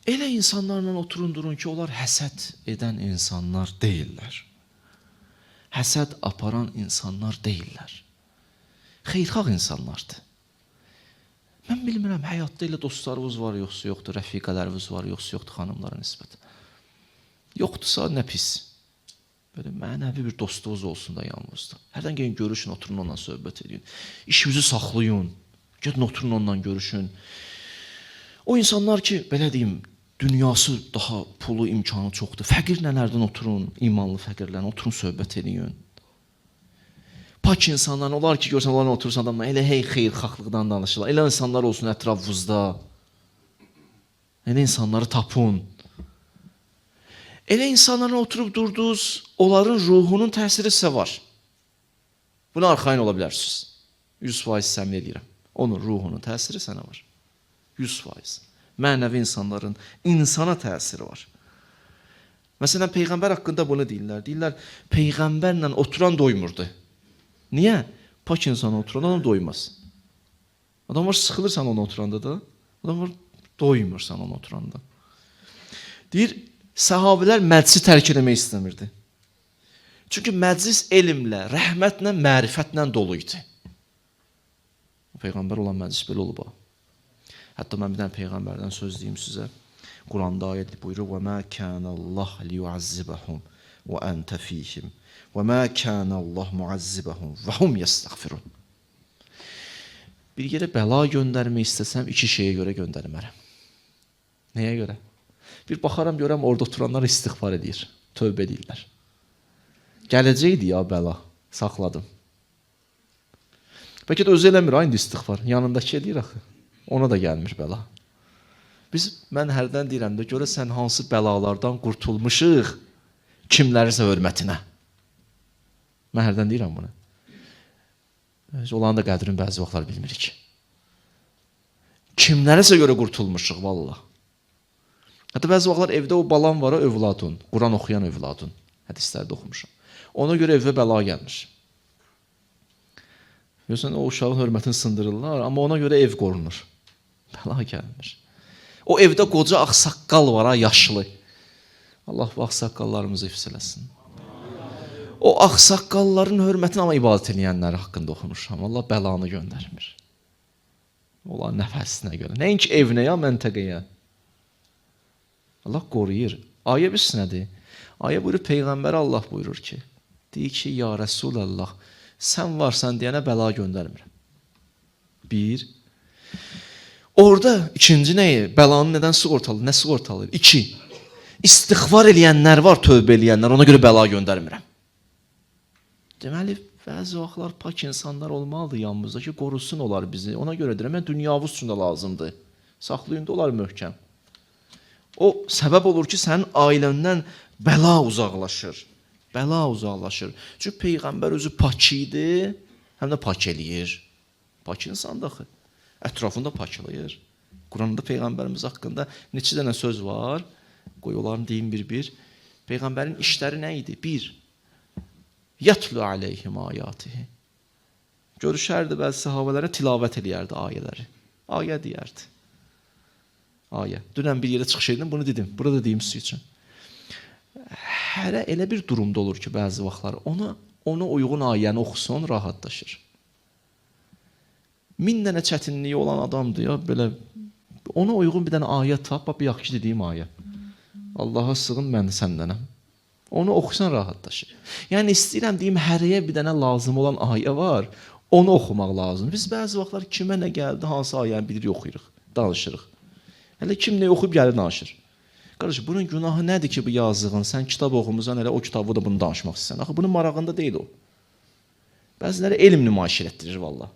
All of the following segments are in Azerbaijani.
Elə insanlarla oturun durun ki, onlar həsəd edən insanlar deyirlər. Həsəd aparan insanlar deyirlər. Xeyirxah insanlardır. Mən bilmirəm, həyatda elə dostlarınız var, yoxsa yoxdur, rəfiqələriniz var, yoxsa yoxdur xanımlara nisbət. Yoxdursa, nə pis. Böyle mənəvi bir dostluğunuz olsun da yanınızda. Hərdən gelin görüşün, oturun onunla söhbət edin. İşinizi saxlayın. Gedin oturun onunla görüşün. O insanlar ki, belə deyim, dünyası daha pulu, imkanı çoxdur. Fəqir nələrdən oturun, imanlı fəqirlərlə oturun söhbət edin. Pak insanlar olar ki, görsən onlarla oturursan adamla, elə hey xeyirxahlıqdan danışırlar. Elə insanlar olsun ətrafınızda. Elə insanları tapın. Elə insanlarla oturub durdunuz, onların ruhunun təsiri sizə var. Buna arxayın ola bilərsiniz. 100% səmin edirəm. Onun ruhunun təsiri sənə var. 100%. Mənəvi insanların insana təsiri var. Məsələn, Peyğəmbər haqqında bunu deyirlər. Deyirlər, Peyğəmbərlə oturan doymurdu. Niyə? Pak insana oturan adam doymaz. Adam var, sıxılırsan ona oturanda da. Adam var, doymursan ona oturanda. Deyir, səhabilər məclisi tərk eləmək istəmirdi. Çünki məclis elmlə, rəhmətlə, mərifətlə dolu idi. Peyğəmbər olan məclis belə olub. Hətta mən bir dənə Peyğəmbərdən söz deyim sizə. Quranda ayət buyurur: "Və mə kənəllah liyuazzibəhum və əntə fihim və mə kənəllah muazzibəhum və hum yəstəğfirun." Bir yerə bəla göndərmək istəsəm, iki şeyə görə göndərmərəm. Nəyə görə? Bir baxaram, görəm, orada oturanlar istiğfar edir, tövbə edirlər. Gələcəkdi ya bəla, saxladım. Bəlkə də özü eləmir, aynı istiğfar, yanındakı edir axı. Ona da gəlmir bəla. Mən hərdən deyirəm də, görə sən hansı bəlalardan qurtulmuşuq, kimlərisə hörmətinə. Mən hərdən deyirəm bunu. Olanın da qədrini bəzi vaxtlar bilmirik. Kimlərisə görə qurtulmuşuq, vallah. Hətta bəzi vaxtlar evdə o balan var, övladun, Quran oxuyan övladun. Hədislərdə oxumuşam. Ona görə evə bəla gəlmiş. Görürsən, o uşağın hörmətini sındırırlar, amma ona görə ev qorunur. Bəla gəlmir. O evdə qoca ağsaqqal var, yaşlı. Allah bu ağsaqqallarımızı hifz eləsin. O ağsaqqalların hörmətini amma ibadət edənləri haqqında oxumuşam. Allah bəlanı göndərmir. Onlar nəfəsinə görə. Nəinki evinə ya məntəqəyə. Allah qoruyur. Ayə bilsin nədir? Ayə buyurur, Peyğəmbər Allah buyurur ki, deyir ki, ya Rəsulallah, sən varsan deyənə bəla göndərmirəm. Bir. Orada ikinci nəyi? Bəlanı nədən sığortalı? Nə sığortalı? İki. İstiğfar eləyənlər var, tövbə eləyənlər, ona görə bəla göndərmirəm. Deməli, bəzi vaxtlar pak insanlar olmalıdır yanımızda ki, qorusun olar bizi. Ona görə deyirəm, mən dünyavuz üçün də lazımdır. Saxlayın da olar möhkəm. O səbəb olur ki, sənin ailəndən bəla uzaqlaşır. Bəla uzaqlaşır. Çünki Peyğəmbər özü pak idi, həm də pak eləyir. Pak insandır axı. Ətrafında paklayır. Quranda Peyğəmbərimiz haqqında neçə dənə söz var. Qoy onların deyim bir-bir. Peyğəmbərin işləri nə idi? Bir. Yatlu aleyhim ayatihi. Görüşərdi bəzi sahabələrə, tilavət eləyərdi ayələri. Ayə deyərdi. Ayə. Dünən bir yerə çıxış edim, bunu dedim. Burada deyim sizin üçün. Hərə elə bir durumda olur ki, bəzi vaxtlar ona uyğun ayəni oxusun, rahatlaşır. 1000 dənə çətinliyi olan adamdır ya, belə ona uyğun bir dənə ayə tap, bir yaxşı dediyim ayə. Allaha sığın, mən səndənəm. Onu oxusan rahatlaşır. Yəni istəyirəm deyim, hərəyə bir dənə lazım olan ayə var, onu oxumaq lazım. Biz bəzi vaxtlar kimə nə gəldi, hansı ayəni bilirik, oxuyuruq, danışırıq. Hələ kim nə oxuyub gəlir danışır. Qardaş, bunun günahı nədir ki bu yazığın? Sən kitab oxumusan, elə o kitabı da bunu danışmaq istəyirsən. Axı bunun marağında deyil o. Bəziləri elm nümayiş etdirir valla.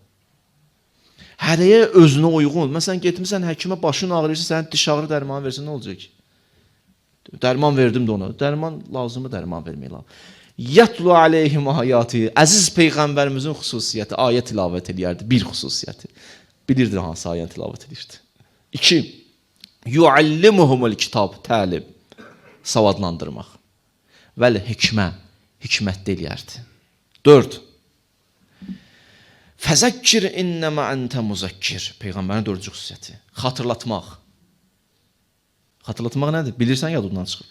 Hərəyə özünə uyğun. Məsələn, getmirsən həkimə, başın ağrıyırsa, sənə diş ağrı dərmanı versin, nə olacaq? Dərman verdim də ona. Dərman lazımı dərman vermək lazım. Yatlu aleyhim ayati. Əziz Peyğəmbərimizin xüsusiyyəti, ayə tilavət eləyərdi. Bir xüsusiyyəti. Bilirdir hansı ayə tilavət eləyirdi. 2. Yuallimuhumul kitab, təlim, savadlandırmaq. Vəl hikmə, hikmətdə eləyərdi. 4. Fəzəkkir innəmə əntə muzakkir. Peyğəmbərin 4-cü xüsusiyyəti. Xatırlatmaq. Xatırlatmaq nədir? Bilirsən yadından çıxıb.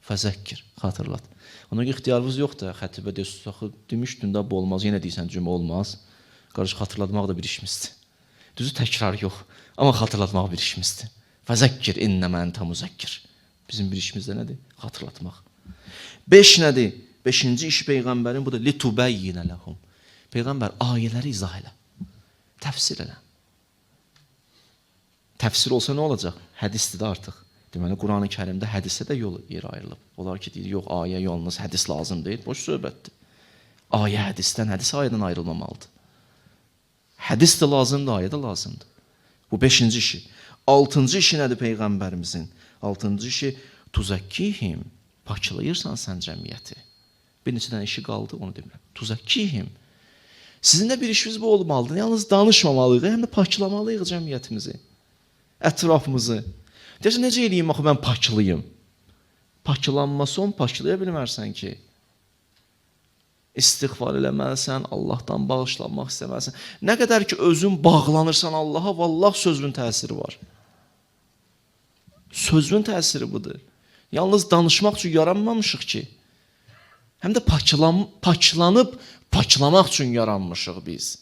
Fəzəkkir, xatırlat. Ona görə ixtiyarımız yoxdur. Xətibə deyirsən, axı demişdin də bu olmaz, yenə deyirsən cümlə olmaz. Qarşı xatırlatmaq da bir işimizdir. Düzü təkrar yox, amma xatırlatmaq bir işimizdir. Fəzəkkir innəmə entə muzakkir. Bizim bir işimiz də nədir? Xatırlatmaq. 5 nədir? 5-ci iş peyğəmbərin budur. Litubəyyinə ləhum. Peyğəmbər ayələri izah elə. Təfsir elə. Təfsir olsa nə olacaq? Hədisdir də artıq. Deməli, Quran-ı Kərimdə hədisə də yol yer ayrılıb. Onlar ki, deyir, yox, ayə yalnız hədis lazım deyil. Boş söhbətdir. Ayə hədisdən, hədis ayədən ayrılmamalıdır. Hədis də lazımdır, ayə də lazımdır. Bu 5-ci işi. 6-cı işi nədir Peyğəmbərimizin? 6-cı işi tuzakkihim. Paklayırsan sən cəmiyyəti. Bir neçə dənə işi qaldı, onu demirəm. Tuzakkihim. Sizin də bir işiniz bu olmalıdır. Yalnız danışmamalıyıq, həm də paklamalıyıq cəmiyyətimizi, ətrafımızı. Deyəsən, necə eləyim, axı, mən paklayım? Paklanması on, paklaya bilmərsən ki. İstiğfar eləməlisən, Allahdan bağışlanmaq istəməlisən. Nə qədər ki, özün bağlanırsan Allaha, vallah sözün təsiri var. Sözün təsiri budur. Yalnız danışmaq üçün yaranmamışıq ki. Həm də paklanıb, paklamaq üçün yaranmışıq biz.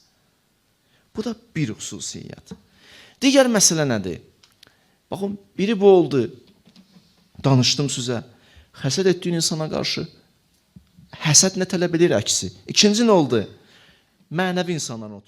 Bu da bir xüsusiyyət. Digər məsələ nədir? Baxın, biri bu oldu. Danışdım sizə. Həsəd etdiyin insana qarşı. Həsəd nə tələb edir əksi? İkinci nə oldu? Mənəvi insanlarla oturur.